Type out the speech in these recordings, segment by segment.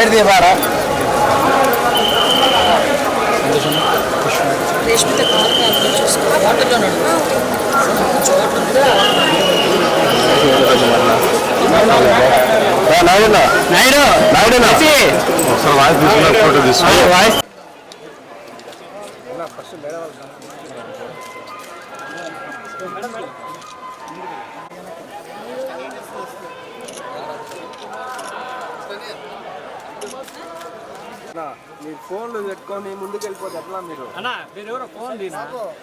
Side తీయబారా photo తీసుకో మీరు ఫోన్లు పెట్టుకొని ముందుకు వెళ్ళిపోతే ఎట్లా మీరు అన్నా మీరు ఎవరో ఫోన్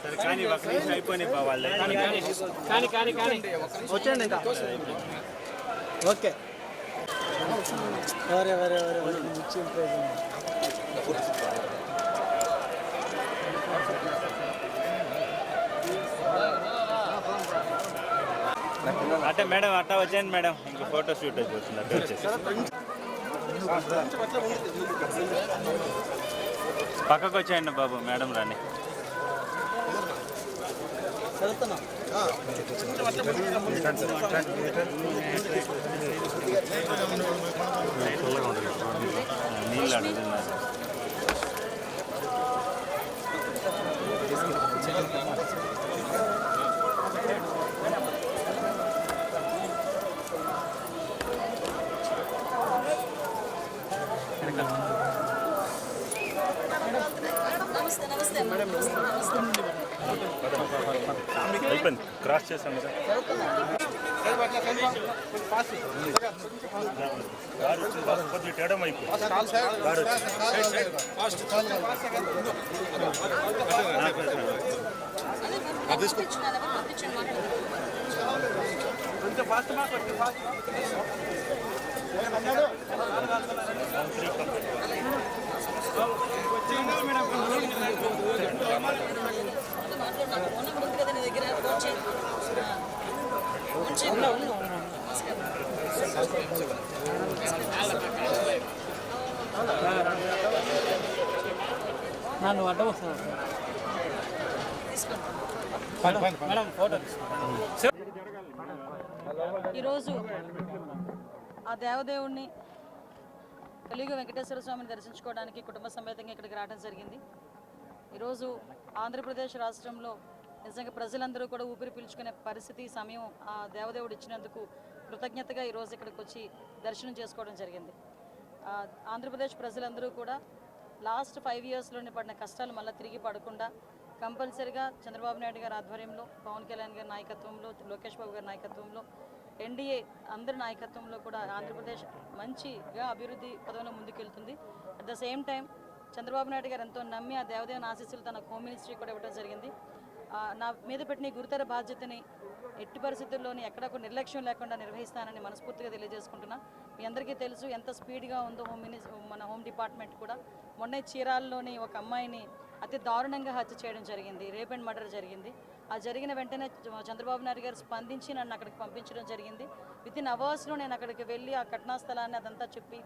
సరే కానీ ఒక నిమిషం అయిపోయినాయి వాళ్ళే కానీ వచ్చేయండి ఇంకా ఓకే వరే అంటే మేడం అట్టా వచ్చేయండి మేడం ఇంకా ఫోటో షూట్ అయిపోతుంది అట్లా వచ్చేసి పక్కకు వచ్చేయండి బాబు మేడం రాని నీళ్ళు అడుగుతున్నారు అయిపోయింది క్రాస్ చేశాను కొద్దిగా తేడం అయిపోయింది నన్ను అడ్డం వస్తాను ఈరోజు ఆ దేవదేవుణ్ణి కలియుగ వెంకటేశ్వర స్వామిని దర్శించుకోవడానికి కుటుంబ సమేతంగా ఇక్కడికి రావడం జరిగింది. ఈరోజు ఆంధ్రప్రదేశ్ రాష్ట్రంలో నిజంగా ప్రజలందరూ కూడా ఊపిరి పీల్చుకునే పరిస్థితి సమయం ఆ దేవదేవుడు ఇచ్చినందుకు కృతజ్ఞతగా ఈరోజు ఇక్కడికి వచ్చి దర్శనం చేసుకోవడం జరిగింది. ఆంధ్రప్రదేశ్ ప్రజలందరూ కూడా లాస్ట్ 5 ఇయర్స్లోనే పడిన కష్టాలు మళ్ళీ తిరిగి పడకుండా కంపల్సరిగా చంద్రబాబు నాయుడు గారి ఆధ్వర్యంలో, పవన్ కళ్యాణ్ గారి నాయకత్వంలో, లోకేష్ బాబు గారి నాయకత్వంలో, ఎన్డీఏ అందరి నాయకత్వంలో కూడా ఆంధ్రప్రదేశ్ మంచిగా అభివృద్ధి పదంలో ముందుకెళ్తుంది. At the same time Chandrababu Naidu గారు ఎంతో నమ్మి ఆ దేవదేవుని ఆశీస్సులు తన హోమ్ మినిస్ట్రీ కూడా ఇవ్వడం జరిగింది. నా మీద పెట్టిన గురుతర బాధ్యతని ఎట్టి పరిస్థితుల్లోని ఎక్కడ ఒక నిర్లక్ష్యం లేకుండా నిర్వహిస్తానని మనస్ఫూర్తిగా తెలియజేసుకుంటున్నా. మీ అందరికీ తెలుసు ఎంత స్పీడ్గా ఉందో మన హోమ్ డిపార్ట్మెంట్ కూడా. మొన్న చీరాల్లోని ఒక అమ్మాయిని అతి దారుణంగా హత్య చేయడం జరిగింది, రేప్ అండ్ మర్డర్ జరిగింది. ఆ జరిగిన వెంటనే చంద్రబాబు నాయుడు గారు స్పందించి నన్ను అక్కడికి పంపించడం జరిగింది. వితిన్ అవర్స్లో నేను అక్కడికి వెళ్ళి ఆ ఘటనా స్థలాన్ని అదంతా చెప్పి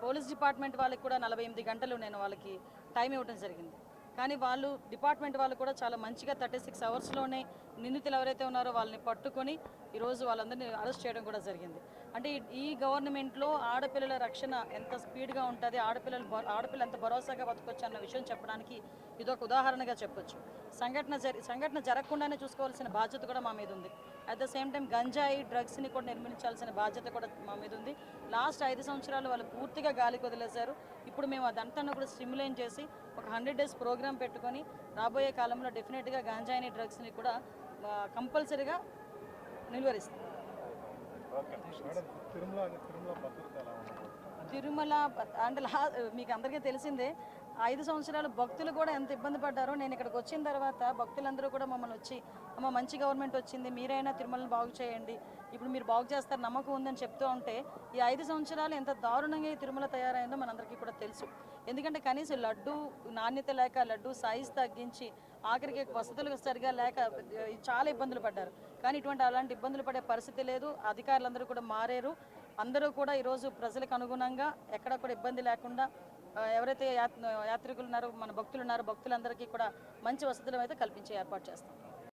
పోలీస్ డిపార్ట్మెంట్ వాళ్ళకి కూడా 48 గంటలు నేను వాళ్ళకి టైం ఇవ్వడం జరిగింది. కానీ వాళ్ళు డిపార్ట్మెంట్ వాళ్ళు కూడా చాలా మంచిగా 36 అవర్స్లోనే నిందితులు ఎవరైతే ఉన్నారో వాళ్ళని పట్టుకొని ఈరోజు వాళ్ళందరినీ అరెస్ట్ చేయడం కూడా జరిగింది. అంటే ఈ గవర్నమెంట్లో ఆడపిల్లల రక్షణ ఎంత స్పీడ్గా ఉంటుంది, ఆడపిల్ల ఎంత భరోసాగా బతకొచ్చు అన్న విషయం చెప్పడానికి ఇదొక ఉదాహరణగా చెప్పొచ్చు. సంఘటన జరగకుండానే చూసుకోవాల్సిన బాధ్యత కూడా మా మీద ఉంది. అట్ ద సేమ్ టైం గంజాయి డ్రగ్స్ని కూడా నిర్మించాల్సిన బాధ్యత కూడా మా మీద ఉంది. లాస్ట్ 5 సంవత్సరాలు వాళ్ళు పూర్తిగా గాలికి వదిలేశారు. ఇప్పుడు మేము అదంతా కూడా స్టిమ్యులేట్ చేసి ఒక 100 days ప్రోగ్రామ్ పెట్టుకొని రాబోయే కాలంలో డెఫినెట్గా గంజాయిని డ్రగ్స్ని కూడా కంపల్సరీగా నిలువరిస్తాం. తిరుమల అంటే మీకు అందరికీ తెలిసిందే, 5 సంవత్సరాలు భక్తులు కూడా ఎంత ఇబ్బంది పడ్డారో. నేను ఇక్కడికి వచ్చిన తర్వాత భక్తులందరూ కూడా మమ్మల్ని వచ్చి అమ్మ మంచి గవర్నమెంట్ వచ్చింది, మీరైనా తిరుమలను బాగు చేయండి, ఇప్పుడు మీరు బాగు చేస్తారు నమ్మకం ఉందని చెప్తూ ఉంటే ఈ 5 సంవత్సరాలు ఎంత దారుణంగా ఈ తిరుమల తయారైందో మనందరికీ కూడా తెలుసు. ఎందుకంటే కనీసం లడ్డు నాణ్యత లేక, లడ్డు సైజ్ తగ్గించి, ఆఖరికి వసతులు సరిగా లేక చాలా ఇబ్బందులు పడ్డారు. కానీ అలాంటి ఇబ్బందులు పడే పరిస్థితి లేదు. అధికారులందరూ కూడా మారారు. అందరూ కూడా ఈరోజు ప్రజలకు అనుగుణంగా ఎక్కడ కూడా ఇబ్బంది లేకుండా ఎవరైతే యాత్రికులు ఉన్నారో, మన భక్తులు ఉన్నారో, భక్తులందరికీ కూడా మంచి వసతులు అయితే కల్పించే ఏర్పాటు చేస్తాం.